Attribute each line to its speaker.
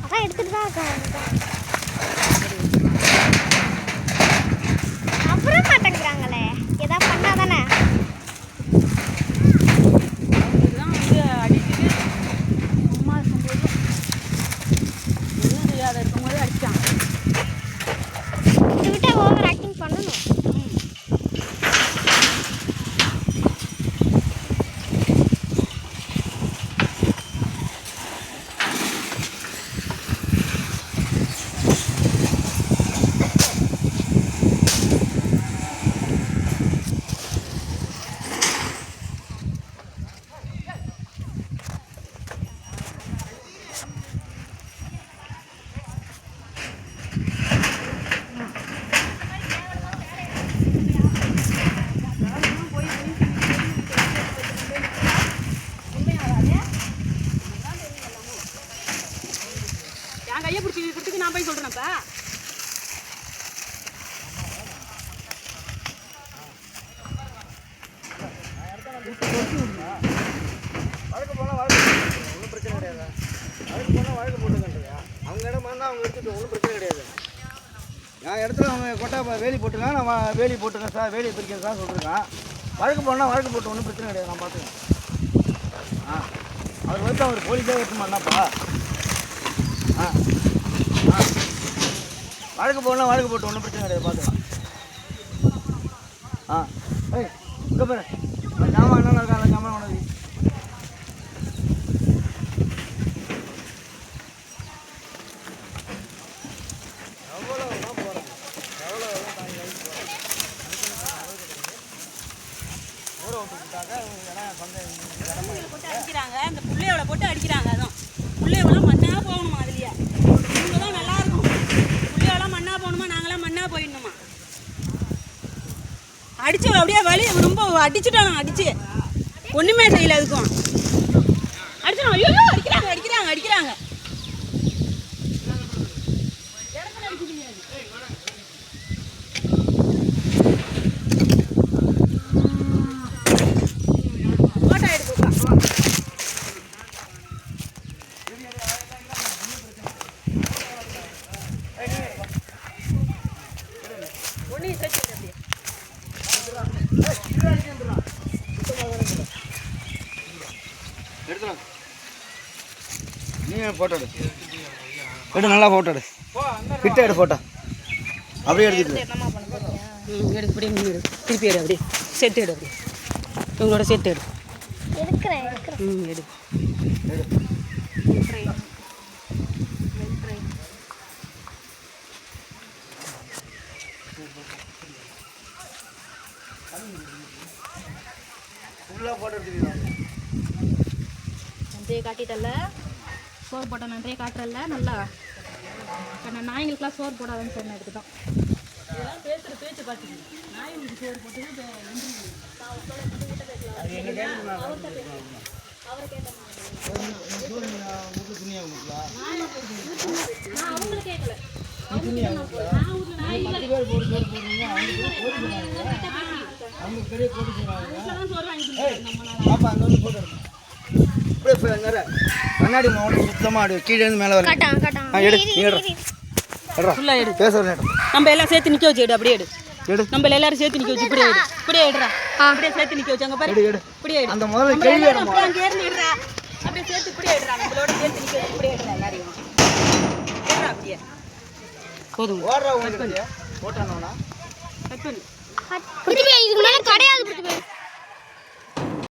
Speaker 1: அதான் எடுத்துட்டு தான் இருக்காங்க. அப்புறம் மாட்டேங்கிறாங்களே, ஏதாவது பண்ணாதானே.
Speaker 2: இதுதான் வந்து அடிச்சுட்டு சும்மா இருக்கும்போது எதுவும் தெரியாத இருக்கும்போது அடிச்சான்.
Speaker 1: இது விட்டா ஓவர் ஆக்டிங் பண்ணணும்.
Speaker 2: என் கையை பிடிச்சி கொடுத்துக்கு நான் போய் சொல்கிறேன்ப்பா.
Speaker 3: வழக்கு போனால் வழக்கு ஒன்றும் பிரச்சனை கிடையாது. வழக்கு போனால் வழக்கு போட்டுக்கன்றியா? அவங்க இடமா இருந்தால் அவங்க எடுத்துட்டு ஒன்றும் பிரச்சனை கிடையாது. என் இடத்துல அவங்க கொட்டா வேலி போட்டுருக்கான், நான் வேலி போட்டுருக்கேன் சார், வேலி பிரிக்கிறேன் சார் சொல்லியிருக்கான். வழக்கு போனால் வழக்கு போட்டு ஒன்றும் பிரச்சனை கிடையாது, நான் பார்த்துக்கேன். அவர் வந்து அவர் போலீஸாக எடுத்துமாண்ணாப்பா. வழக்கு போனால் வழக்கு போட்டு ஒன்றும் பிரச்சனை கிடையாது, பார்த்துக்கலாம். ஏய் இங்கே பாரு, ஜாமான் என்னென்ன இருக்கா அந்த ஜாமான் உனக்கு.
Speaker 2: போட்டு அடிக்கிறாங்க, இந்த புள்ளையோட போட்டு அடிக்கிறாங்க. அதான் புள்ளையோலாம் மண்ணா போகணுமா, அதுலையே இவங்க தான் நல்லா இருக்கும். புள்ளையோலாம் மண்ணா போகணுமா, நாங்களாம் மண்ணா போயிடணுமா. அடிச்சு அப்படியே வலி ரொம்ப அடிச்சுட்டானு, அடிச்சு ஒன்றுமே செய்யல. அதுக்கும் அடிச்சிடும். ஐயோ அடிக்கிறாங்க அடிக்கிறாங்க அடிக்கிறாங்க. போட்டோ எடுத்துக்கா ஒன்றையும் சேர்த்து அப்படியே
Speaker 3: எடுத்துலாம். நீ ஃபோட்டோ எடு, நல்லா ஃபோட்டோ எடு, கிட்ட எடு ஃபோட்டோ. அப்படியே எடுத்துட்டு
Speaker 2: எடு, அப்படியே நீ எடு, திருப்பி எடு, அப்படியே சேர்த்து எடு, அப்படியே இவங்களோட சேர்த்து எடு.
Speaker 1: எடுக்கிறேன்
Speaker 2: எடு.
Speaker 3: ஃபுல்லாக ஃபோட்டோ எடுத்துக்கலாம்.
Speaker 2: நன்றியை காட்டிட்டல, சோறு போட்ட நன்றியை காட்டுறல. நல்லா நாய்களுக்கெல்லாம் சோறு போடாதுன்னு சொன்ன இதுக்கு தான். இதெல்லாம் பேசுகிற பேச்சு பார்த்துக்கணும். நாய்களுக்கு சோறு போட்டு அவங்கள கேட்கல.
Speaker 3: கண்ணாடி மாவட்டம் சுத்தமாக கீழே இருந்து மேலே வர எடு.
Speaker 2: நம்ம எல்லாம் சேர்த்து நிற்க வச்சு எடு, அப்படியே எடு. நம்ம எல்லாரும் சேர்த்து நிற்க வச்சு இப்படியே எடு, இப்படியே எடுறா. அப்படியே சேர்த்து நிற்க வச்சு அங்கே பாரு, இப்படியே எடு.
Speaker 3: அந்த முதல்ல கேள்வி
Speaker 2: எடுறா, அப்படியே சேர்த்து இப்படியே எடுறா. நம்மளோட சேர்த்து நிற்க வச்சு இப்படியே எடுறா. எல்லாரையும் எடுறா, அப்படியே போதும்.
Speaker 3: ஓடுறா உங்களுக்கு போட்டானோண்ணா
Speaker 1: இதுக்கு மேலே கிடையாது.